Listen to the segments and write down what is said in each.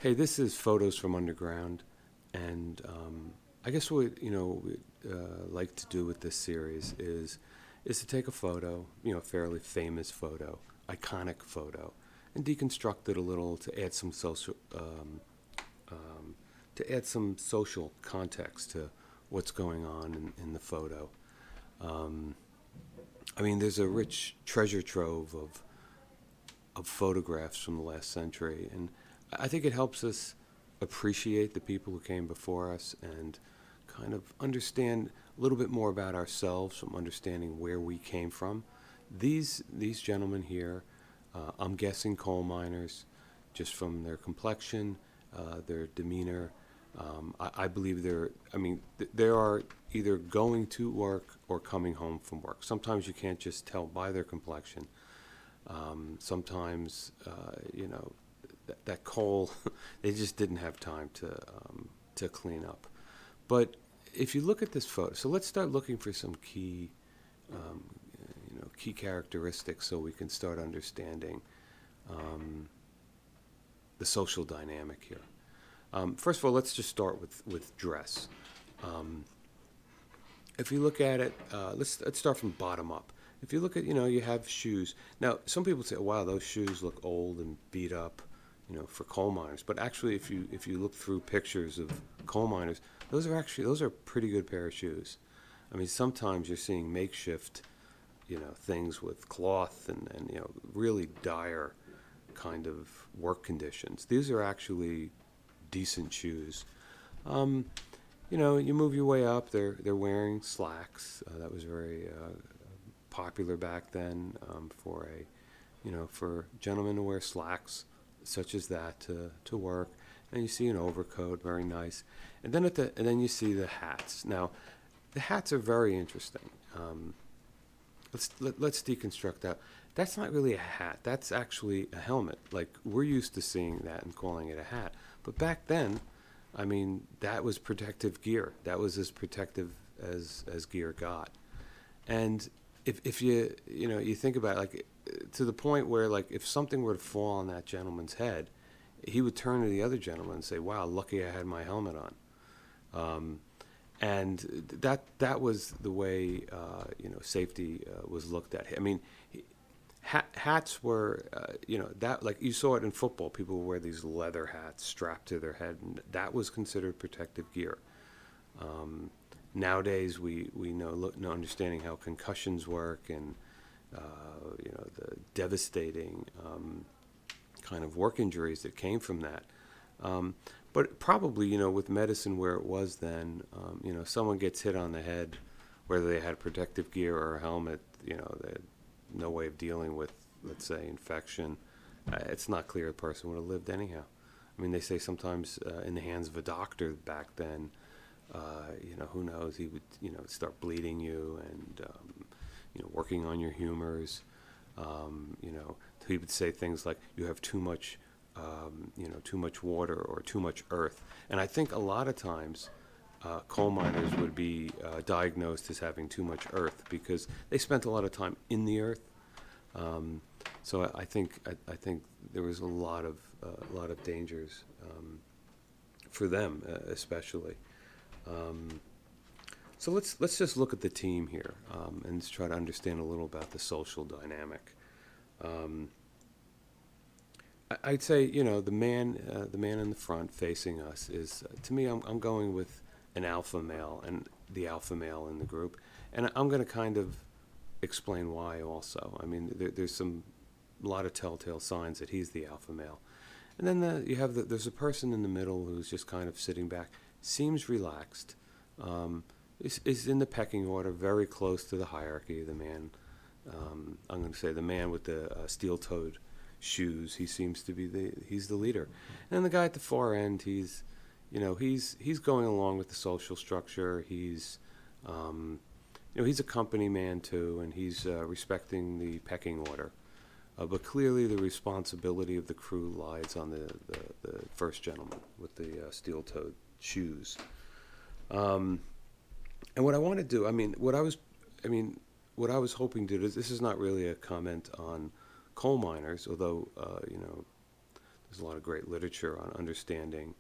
Hey, this is Photos from Underground, and I guess what we like to do with this series is to take a photo, a fairly famous photo, iconic photo, and deconstruct it a little to add some social context to what's going on in the photo. Um, I mean, there's a rich treasure trove of photographs from the last century, and I think it helps us appreciate the people who came before us and kind of understand a little bit more about ourselves from understanding where we came from. These gentlemen here, I'm guessing coal miners, just from their complexion, their demeanor. I believe they are either going to work or coming home from work. Sometimes you can't just tell by their complexion. Sometimes, that coal, they just didn't have time to clean up. But if you look at this photo, so let's start looking for some um, key characteristics so we can start understanding um, the social dynamic here. First of all, let's just start with dress. Um, if you look at it, let's start from bottom up. If you look at, you have shoes. Now, some people say, "Wow, those shoes look old and beat up," for coal miners. But actually, if you look through pictures of coal miners, those are a pretty good pair of shoes. I mean, sometimes you're seeing makeshift, things with cloth and really dire kind of work conditions. These are actually decent shoes. Um, you move your way up. They're wearing slacks. That was very popular back then for gentlemen to wear slacks such as that to work. And you see an overcoat, very nice. And then you see the hats. Now, the hats are very interesting. Let's deconstruct that. That's not really a hat. That's actually a helmet. Like we're used to seeing that and calling it a hat. But back then, I mean, that was protective gear. That was as protective as gear got. And if you think about it, like to the point where like if something were to fall on that gentleman's head, he would turn to the other gentleman and say, "Wow, lucky I had my helmet on." Um, and that was the way safety was looked at. I mean, hats were that like you saw it in football. People would wear these leather hats strapped to their head, and that was considered protective gear. Um, Nowadays, we know understanding how concussions work and the devastating kind of work injuries that came from that. Um, but probably, with medicine where it was then, someone gets hit on the head, whether they had protective gear or a helmet, they had no way of dealing with, let's say, infection. It's not clear the person would have lived anyhow. I mean, they say sometimes in the hands of a doctor back then, who knows, he would, start bleeding you and, working on your humors. He would say things like, you have too much water or too much earth. And I think a lot of times coal miners would be diagnosed as having too much earth because they spent a lot of time in the earth. Um, so I think there was a lot of dangers for them, especially. Um, so let's just look at the team here and let's try to understand a little about the social dynamic. Um, I'd say the man in the front facing us is to me I'm going with an alpha male and the alpha male in the group, and I'm going to kind of explain why also. I mean there's some a lot of telltale signs that he's the alpha male, and then there's a person in the middle who's just kind of sitting back, seems relaxed, is in the pecking order, very close to the hierarchy. The man, I'm going to say the man with the steel-toed shoes. He seems to be he's the leader, and then the guy at the far end, he's going along with the social structure. Um, he's a company man too, and he's respecting the pecking order. But clearly, the responsibility of the crew lies on the first gentleman with the steel-toed shoes. Um, and what I want to do, I mean, what I was hoping to do. This is not really a comment on coal miners, although There's a lot of great literature on understanding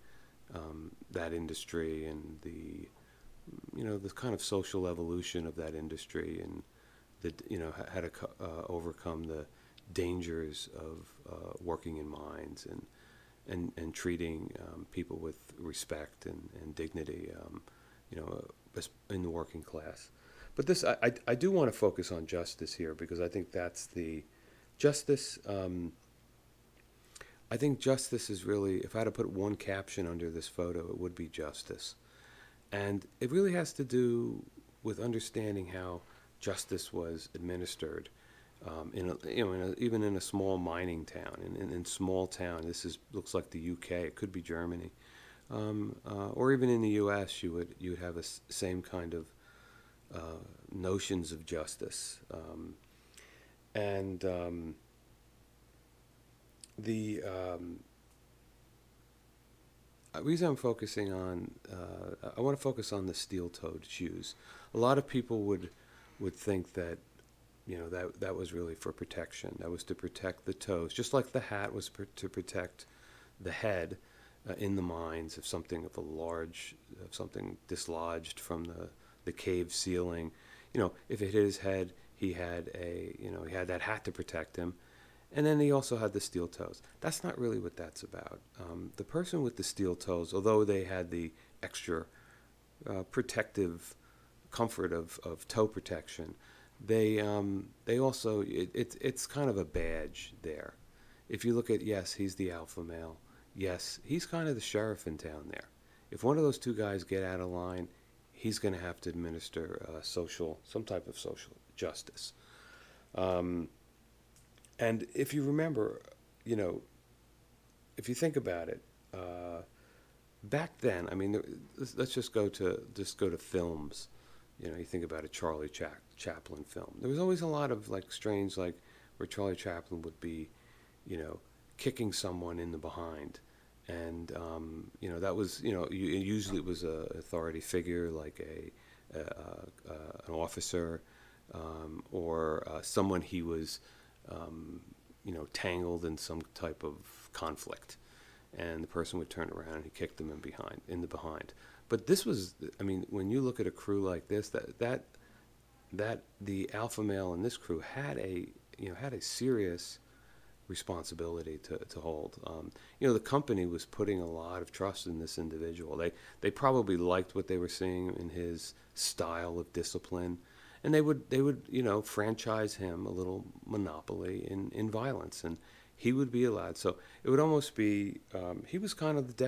that industry and the kind of social evolution of that industry, and how to overcome the dangers of working in mines, and treating people with respect and dignity, in the working class. But I do want to focus on justice here, because I think that's the justice. I think justice is really, if I had to put one caption under this photo, it would be justice. And it really has to do with understanding how justice was administered, even in a small mining town. In small town, looks like the UK. It could be Germany, or even in the U.S. You would have same kind of notions of justice, and the reason I'm focusing on, I want to focus on the steel-toed shoes. A lot of people would think that, that was really for protection. That was to protect the toes, just like the hat was to protect the head in the mines if something dislodged from the cave ceiling. If it hit his head, he had that hat to protect him. And then he also had the steel toes. That's not really what that's about. The person with the steel toes, although they had the extra protective comfort of toe protection, they also, it's kind of a badge there. If you look at, yes, he's the alpha male. Yes, he's kind of the sheriff in town there. If one of those two guys get out of line, he's going to have to administer some type of social justice. And if you remember, if you think about it, back then, I mean, let's just go to films. You think about a Charlie Chaplin film. There was always a lot of strange, where Charlie Chaplin would be, kicking someone in the behind, and that was, usually it was a authority figure, like an officer, or someone he was tangled in some type of conflict, and the person would turn around and he kicked them in the behind. But this was, I mean, when you look at a crew like this, that the alpha male in this crew had a serious responsibility to hold. The company was putting a lot of trust in this individual. They probably liked what they were seeing in his style of discipline. And they would franchise him a little monopoly in violence, and he would be allowed. So it would almost be, he was kind of the